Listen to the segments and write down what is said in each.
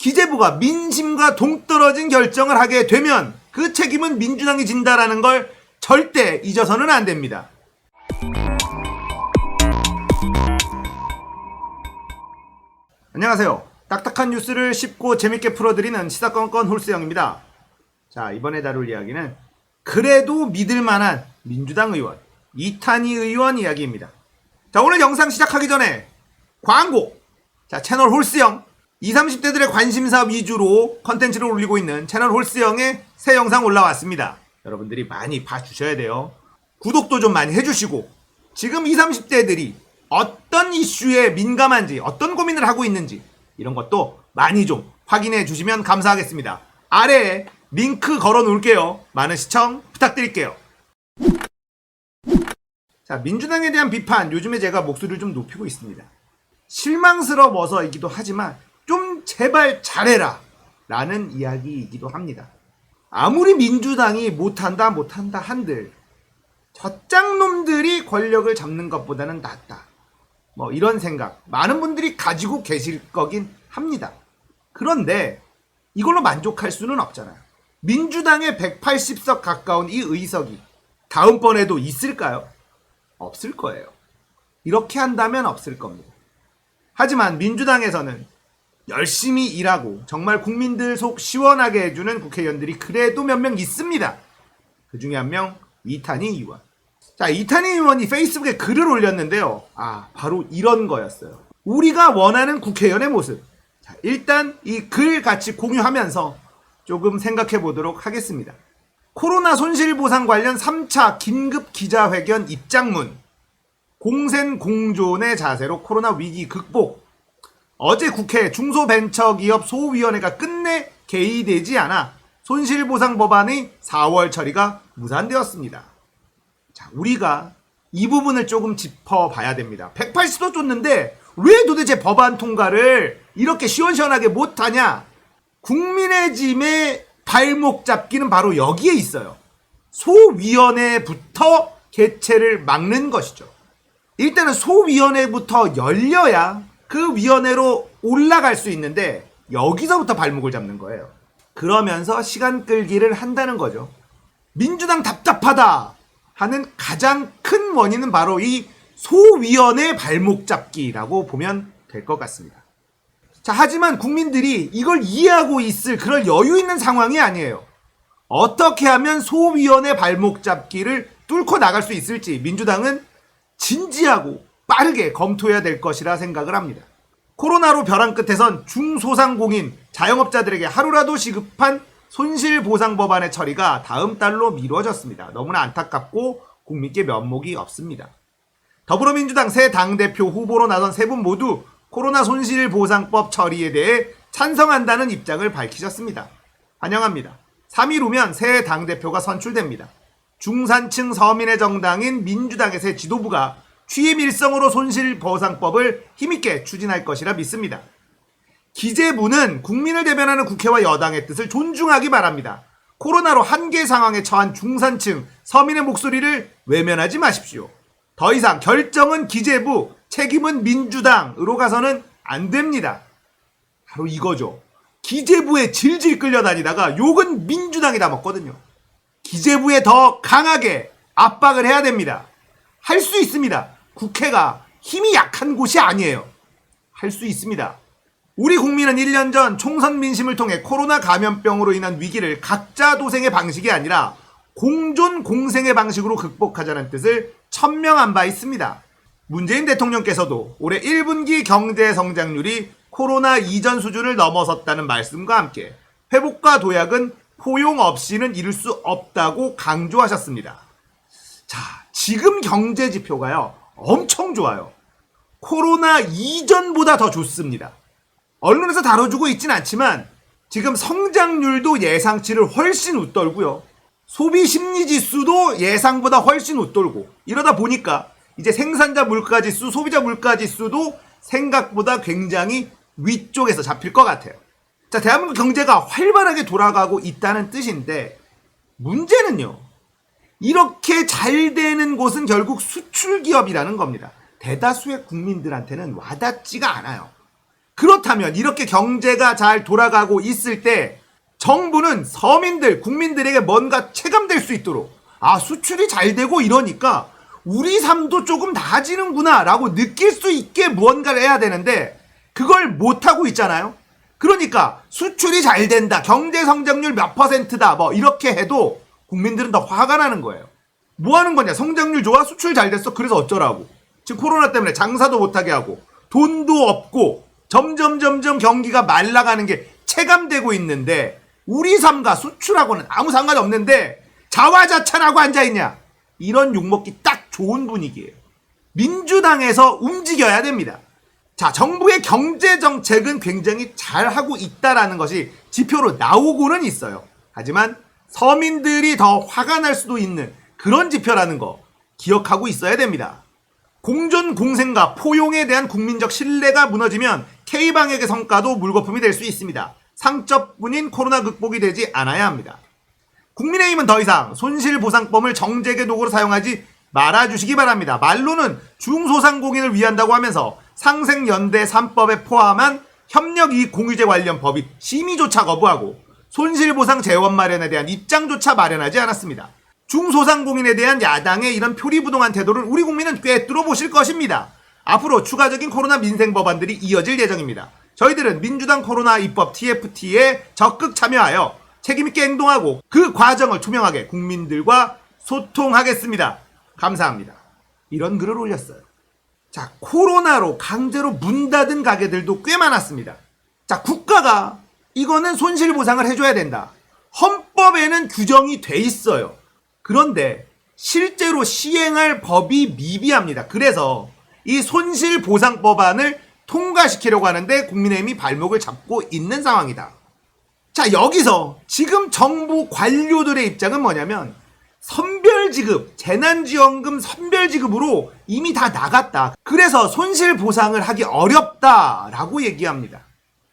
기재부가 민심과 동떨어진 결정을 하게 되면 그 책임은 민주당이 진다라는 걸 절대 잊어서는 안 됩니다. 안녕하세요. 딱딱한 뉴스를 쉽고 재밌게 풀어드리는 시사건건 홀수영입니다. 자, 이번에 다룰 이야기는 그래도 믿을만한 민주당 의원, 이탄희 의원 이야기입니다. 자, 오늘 영상 시작하기 전에 광고! 자, 채널 홀수영, 20, 30대들의 관심사 위주로 컨텐츠를 올리고 있는 채널 홀수영의 새 영상 올라왔습니다. 여러분들이 많이 봐주셔야 돼요. 구독도 좀 많이 해주시고, 지금 20, 30대들이 어떤 이슈에 민감한지, 어떤 고민을 하고 있는지 이런 것도 많이 좀 확인해 주시면 감사하겠습니다. 아래에 링크 걸어 놓을게요. 많은 시청 부탁드릴게요. 자, 민주당에 대한 비판, 요즘에 제가 목소리를 좀 높이고 있습니다. 실망스러워서이기도 하지만 좀 제발 잘해라 라는 이야기이기도 합니다. 아무리 민주당이 못한다 한들 젖장놈들이 권력을 잡는 것보다는 낫다, 뭐 이런 생각 많은 분들이 가지고 계실 거긴 합니다. 그런데 이걸로 만족할 수는 없잖아요. 민주당의 180석 가까운 이 의석이 다음번에도 있을까요? 없을 거예요. 이렇게 한다면 없을 겁니다. 하지만 민주당에서는 열심히 일하고 정말 국민들 속 시원하게 해주는 국회의원들이 그래도 몇 명 있습니다. 그 중에 한 명 이탄희 의원. 자, 이탄희 의원이 페이스북에 글을 올렸는데요. 바로 이런 거였어요. 우리가 원하는 국회의원의 모습. 자, 일단 이 글 같이 공유하면서 조금 생각해 보도록 하겠습니다. 코로나 손실보상 관련 3차 긴급 기자회견 입장문. 공생공존의 자세로 코로나 위기 극복. 어제 국회 중소벤처기업 소위원회가 끝내 개의되지 않아 손실보상 법안의 4월 처리가 무산되었습니다. 자, 우리가 이 부분을 조금 짚어봐야 됩니다. 180도 줬는데 왜 도대체 법안 통과를 이렇게 시원시원하게 못하냐? 국민의힘의 발목 잡기는 바로 여기에 있어요. 소위원회부터 개최를 막는 것이죠. 일단은 소위원회부터 열려야 그 위원회로 올라갈 수 있는데 여기서부터 발목을 잡는 거예요. 그러면서 시간 끌기를 한다는 거죠. 민주당 답답하다 하는 가장 큰 원인은 바로 이 소위원회 발목 잡기라고 보면 될 것 같습니다. 자, 하지만 국민들이 이걸 이해하고 있을 그럴 여유 있는 상황이 아니에요. 어떻게 하면 소위원회 발목 잡기를 뚫고 나갈 수 있을지 민주당은 진지하고 빠르게 검토해야 될 것이라 생각을 합니다. 코로나로 벼랑 끝에선 중소상공인, 자영업자들에게 하루라도 시급한 손실보상 법안의 처리가 다음 달로 미뤄졌습니다. 너무나 안타깝고 국민께 면목이 없습니다. 더불어민주당 새 당대표 후보로 나선 세 분 모두 코로나 손실보상법 처리에 대해 찬성한다는 입장을 밝히셨습니다. 환영합니다. 3일 후면 새 당대표가 선출됩니다. 중산층 서민의 정당인 민주당의 새 지도부가 취임 일성으로 손실보상법을 힘있게 추진할 것이라 믿습니다. 기재부는 국민을 대변하는 국회와 여당의 뜻을 존중하기 바랍니다. 코로나로 한계 상황에 처한 중산층 서민의 목소리를 외면하지 마십시오. 더 이상 결정은 기재부, 책임은 민주당으로 가서는 안 됩니다. 바로 이거죠. 기재부에 질질 끌려다니다가 욕은 민주당이 다 먹거든요. 기재부에 더 강하게 압박을 해야 됩니다. 할 수 있습니다. 국회가 힘이 약한 곳이 아니에요. 할 수 있습니다. 우리 국민은 1년 전 총선 민심을 통해 코로나 감염병으로 인한 위기를 각자 도생의 방식이 아니라 공존 공생의 방식으로 극복하자는 뜻을 천명한 바 있습니다. 문재인 대통령께서도 올해 1분기 경제 성장률이 코로나 이전 수준을 넘어섰다는 말씀과 함께 회복과 도약은 포용 없이는 이룰 수 없다고 강조하셨습니다. 자, 지금 경제 지표가요, 엄청 좋아요. 코로나 이전보다 더 좋습니다. 언론에서 다뤄주고 있진 않지만 지금 성장률도 예상치를 훨씬 웃돌고요. 소비 심리 지수도 예상보다 훨씬 웃돌고, 이러다 보니까 이제 생산자 물가 지수, 소비자 물가 지수도 생각보다 굉장히 위쪽에서 잡힐 것 같아요. 자, 대한민국 경제가 활발하게 돌아가고 있다는 뜻인데, 문제는요, 이렇게 잘 되는 곳은 결국 수출 기업이라는 겁니다. 대다수의 국민들한테는 와닿지가 않아요. 그렇다면 이렇게 경제가 잘 돌아가고 있을 때 정부는 서민들, 국민들에게 뭔가 체감될 수 있도록 수출이 잘 되고 이러니까 우리 삶도 조금 나아지는구나 라고 느낄 수 있게 무언가를 해야 되는데 그걸 못하고 있잖아요. 그러니까 수출이 잘 된다, 경제 성장률 몇 %다 뭐 이렇게 해도 국민들은 더 화가 나는 거예요. 뭐 하는 거냐, 성장률 좋아, 수출 잘 됐어, 그래서 어쩌라고. 지금 코로나 때문에 장사도 못하게 하고 돈도 없고 점점 경기가 말라가는 게 체감되고 있는데 우리 삶과 수출하고는 아무 상관이 없는데 자화자찬하고 앉아있냐, 이런 욕먹기 딱 좋은 분위기예요. 민주당에서 움직여야 됩니다. 자, 정부의 경제정책은 굉장히 잘하고 있다라는 것이 지표로 나오고는 있어요. 하지만 서민들이 더 화가 날 수도 있는 그런 지표라는 거 기억하고 있어야 됩니다. 공존공생과 포용에 대한 국민적 신뢰가 무너지면 K방역의 성과도 물거품이 될 수 있습니다. 상처뿐인 코로나 극복이 되지 않아야 합니다. 국민의힘은 더 이상 손실보상법을 정책의 도구로 사용하지 말아주시기 바랍니다. 말로는 중소상공인을 위한다고 하면서 상생연대 3법에 포함한 협력이익공유제 관련 법인 심의조차 거부하고 손실보상 재원 마련에 대한 입장조차 마련하지 않았습니다. 중소상공인에 대한 야당의 이런 표리부동한 태도를 우리 국민은 꿰뚫어 보실 것입니다. 앞으로 추가적인 코로나 민생 법안들이 이어질 예정입니다. 저희들은 민주당 코로나 입법 TFT에 적극 참여하여 책임있게 행동하고 그 과정을 투명하게 국민들과 소통하겠습니다. 감사합니다. 이런 글을 올렸어요. 자, 코로나로 강제로 문 닫은 가게들도 꽤 많았습니다. 자, 국가가 이거는 손실보상을 해줘야 된다. 헌법에는 규정이 돼 있어요. 그런데 실제로 시행할 법이 미비합니다. 그래서 이 손실보상법안을 통과시키려고 하는데 국민의힘이 발목을 잡고 있는 상황이다. 자, 여기서 지금 정부 관료들의 입장은 뭐냐면 선별지급, 재난지원금 선별지급으로 이미 다 나갔다. 그래서 손실보상을 하기 어렵다라고 얘기합니다.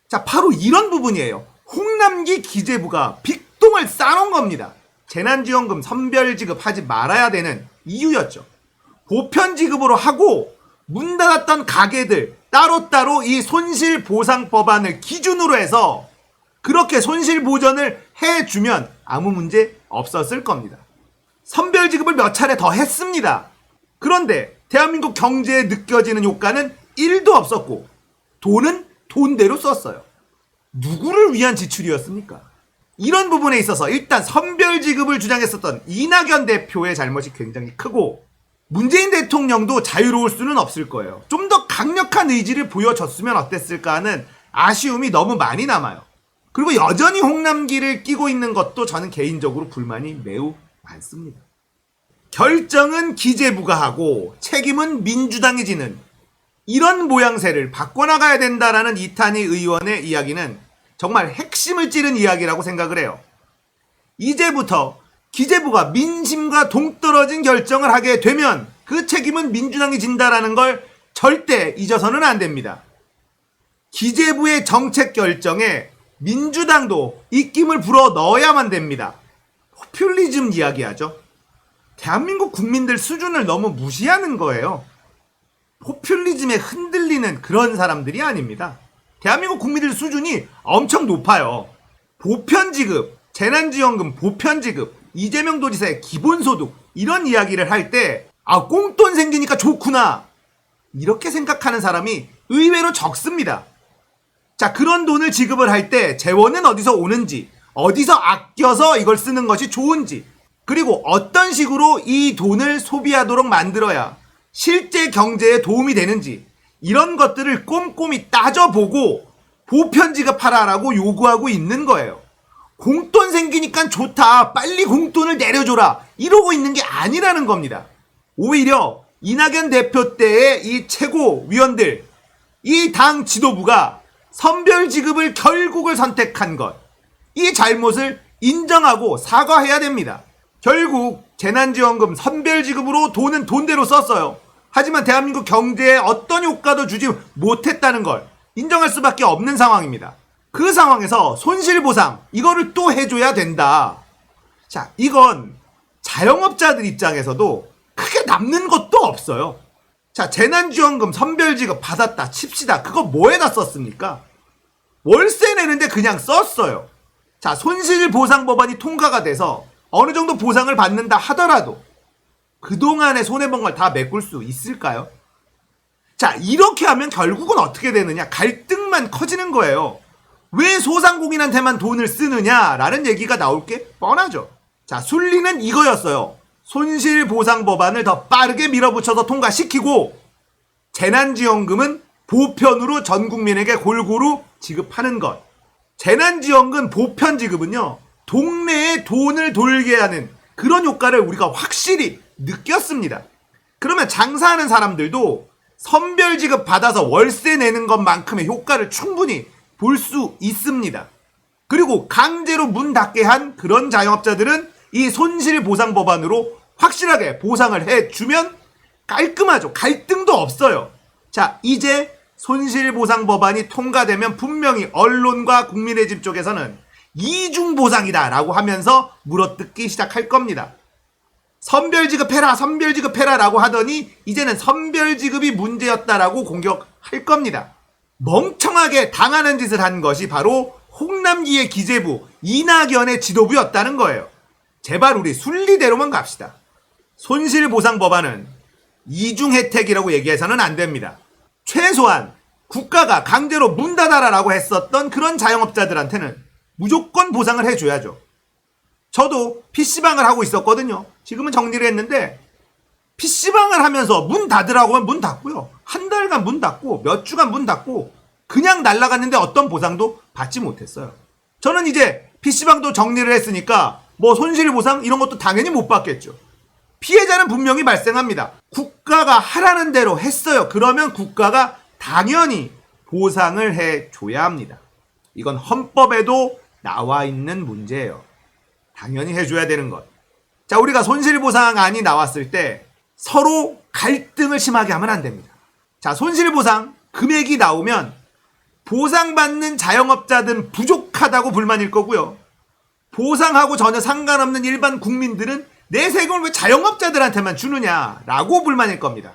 자, 바로 이런 부분이에요. 홍남기 기재부가 빅동을 싸놓은 겁니다. 재난지원금 선별지급 하지 말아야 되는 이유였죠. 보편지급으로 하고 문 닫았던 가게들 따로따로 이 손실보상법안을 기준으로 해서 그렇게 손실보전을 해주면 아무 문제 없었을 겁니다. 선별지급을 몇 차례 더 했습니다. 그런데 대한민국 경제에 느껴지는 효과는 1도 없었고 돈은 돈대로 썼어요. 누구를 위한 지출이었습니까? 이런 부분에 있어서 일단 선별지급을 주장했었던 이낙연 대표의 잘못이 굉장히 크고 문재인 대통령도 자유로울 수는 없을 거예요. 좀 더 강력한 의지를 보여줬으면 어땠을까 하는 아쉬움이 너무 많이 남아요. 그리고 여전히 홍남기를 끼고 있는 것도 저는 개인적으로 불만이 매우 많습니다. 결정은 기재부가 하고 책임은 민주당이 지는 이런 모양새를 바꿔나가야 된다라는 이탄희 의원의 이야기는 정말 핵심을 찌른 이야기라고 생각을 해요. 이제부터 기재부가 민심과 동떨어진 결정을 하게 되면 그 책임은 민주당이 진다라는 걸 절대 잊어서는 안 됩니다. 기재부의 정책 결정에 민주당도 입김을 불어 넣어야만 됩니다. 포퓰리즘 이야기하죠. 대한민국 국민들 수준을 너무 무시하는 거예요. 포퓰리즘에 흔들리는 그런 사람들이 아닙니다. 대한민국 국민들 수준이 엄청 높아요. 보편지급, 재난지원금 보편지급, 이재명 도지사의 기본소득 이런 이야기를 할 때 꽁돈 생기니까 좋구나 이렇게 생각하는 사람이 의외로 적습니다. 자, 그런 돈을 지급을 할 때 재원은 어디서 오는지, 어디서 아껴서 이걸 쓰는 것이 좋은지, 그리고 어떤 식으로 이 돈을 소비하도록 만들어야 실제 경제에 도움이 되는지 이런 것들을 꼼꼼히 따져보고 보편지급하라라고 요구하고 있는 거예요. 공돈 생기니까 좋다, 빨리 공돈을 내려줘라 이러고 있는 게 아니라는 겁니다. 오히려 이낙연 대표 때의 이 최고위원들, 이 당 지도부가 선별지급을 결국을 선택한 것, 이 잘못을 인정하고 사과해야 됩니다. 결국 재난지원금 선별지급으로 돈은 돈대로 썼어요. 하지만 대한민국 경제에 어떤 효과도 주지 못했다는 걸 인정할 수밖에 없는 상황입니다. 그 상황에서 손실보상 이거를 또 해줘야 된다. 자, 이건 자영업자들 입장에서도 크게 남는 것도 없어요. 자, 재난지원금 선별지급 받았다 칩시다. 그거 뭐에다 썼습니까? 월세 내는데 그냥 썼어요. 자, 손실보상법안이 통과가 돼서 어느 정도 보상을 받는다 하더라도 그동안에 손해본 걸 다 메꿀 수 있을까요? 자, 이렇게 하면 결국은 어떻게 되느냐? 갈등만 커지는 거예요. 왜 소상공인한테만 돈을 쓰느냐라는 얘기가 나올 게 뻔하죠. 자, 순리는 이거였어요. 손실보상법안을 더 빠르게 밀어붙여서 통과시키고 재난지원금은 보편으로 전 국민에게 골고루 지급하는 것. 재난지원금 보편 지급은요, 동네에 돈을 돌게 하는 그런 효과를 우리가 확실히 느꼈습니다. 그러면 장사하는 사람들도 선별지급 받아서 월세 내는 것만큼의 효과를 충분히 볼 수 있습니다. 그리고 강제로 문 닫게 한 그런 자영업자들은 이 손실보상법안으로 확실하게 보상을 해주면 깔끔하죠. 갈등도 없어요. 자, 이제 손실보상법안이 통과되면 분명히 언론과 국민의 집 쪽에서는 이중보상이다 라고 하면서 물어뜯기 시작할 겁니다. 선별지급해라 선별지급해라 라고 하더니 이제는 선별지급이 문제였다라고 공격할 겁니다. 멍청하게 당하는 짓을 한 것이 바로 홍남기의 기재부 이낙연의 지도부였다는 거예요. 제발 우리 순리대로만 갑시다. 손실보상법안은 이중혜택이라고 얘기해서는 안 됩니다. 최소한 국가가 강제로 문 닫아라라고 했었던 그런 자영업자들한테는 무조건 보상을 해줘야죠. 저도 PC방을 하고 있었거든요. 지금은 정리를 했는데 PC방을 하면서 문 닫으라고 하면 문 닫고요. 한 달간 문 닫고 몇 주간 문 닫고 그냥 날아갔는데 어떤 보상도 받지 못했어요. 저는 이제 PC방도 정리를 했으니까 뭐 손실보상 이런 것도 당연히 못 받겠죠. 피해자는 분명히 발생합니다. 국가가 하라는 대로 했어요. 그러면 국가가 당연히 보상을 해줘야 합니다. 이건 헌법에도 나와 있는 문제예요. 당연히 해줘야 되는 것. 자, 우리가 손실보상안이 나왔을 때 서로 갈등을 심하게 하면 안 됩니다. 자, 손실보상 금액이 나오면 보상받는 자영업자들은 부족하다고 불만일 거고요. 보상하고 전혀 상관없는 일반 국민들은 내 세금을 왜 자영업자들한테만 주느냐라고 불만일 겁니다.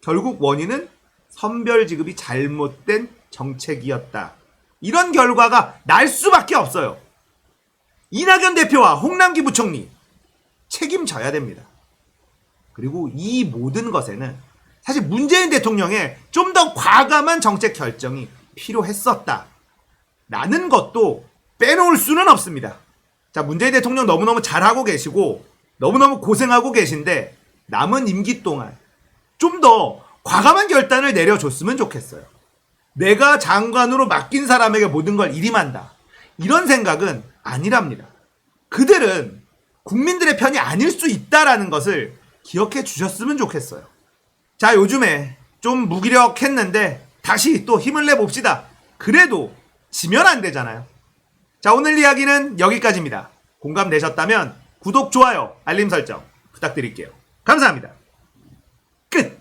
결국 원인은 선별지급이 잘못된 정책이었다. 이런 결과가 날 수밖에 없어요. 이낙연 대표와 홍남기 부총리 책임져야 됩니다. 그리고 이 모든 것에는 사실 문재인 대통령의 좀 더 과감한 정책 결정이 필요했었다. 라는 것도 빼놓을 수는 없습니다. 자, 문재인 대통령 너무너무 잘하고 계시고 너무너무 고생하고 계신데 남은 임기 동안 좀 더 과감한 결단을 내려줬으면 좋겠어요. 내가 장관으로 맡긴 사람에게 모든 걸 일임한다. 이런 생각은 아니랍니다. 그들은 국민들의 편이 아닐 수 있다라는 것을 기억해 주셨으면 좋겠어요. 자, 요즘에 좀 무기력했는데 다시 또 힘을 내봅시다. 그래도 지면 안 되잖아요. 자, 오늘 이야기는 여기까지입니다. 공감되셨다면 구독, 좋아요, 알림 설정 부탁드릴게요. 감사합니다. 끝!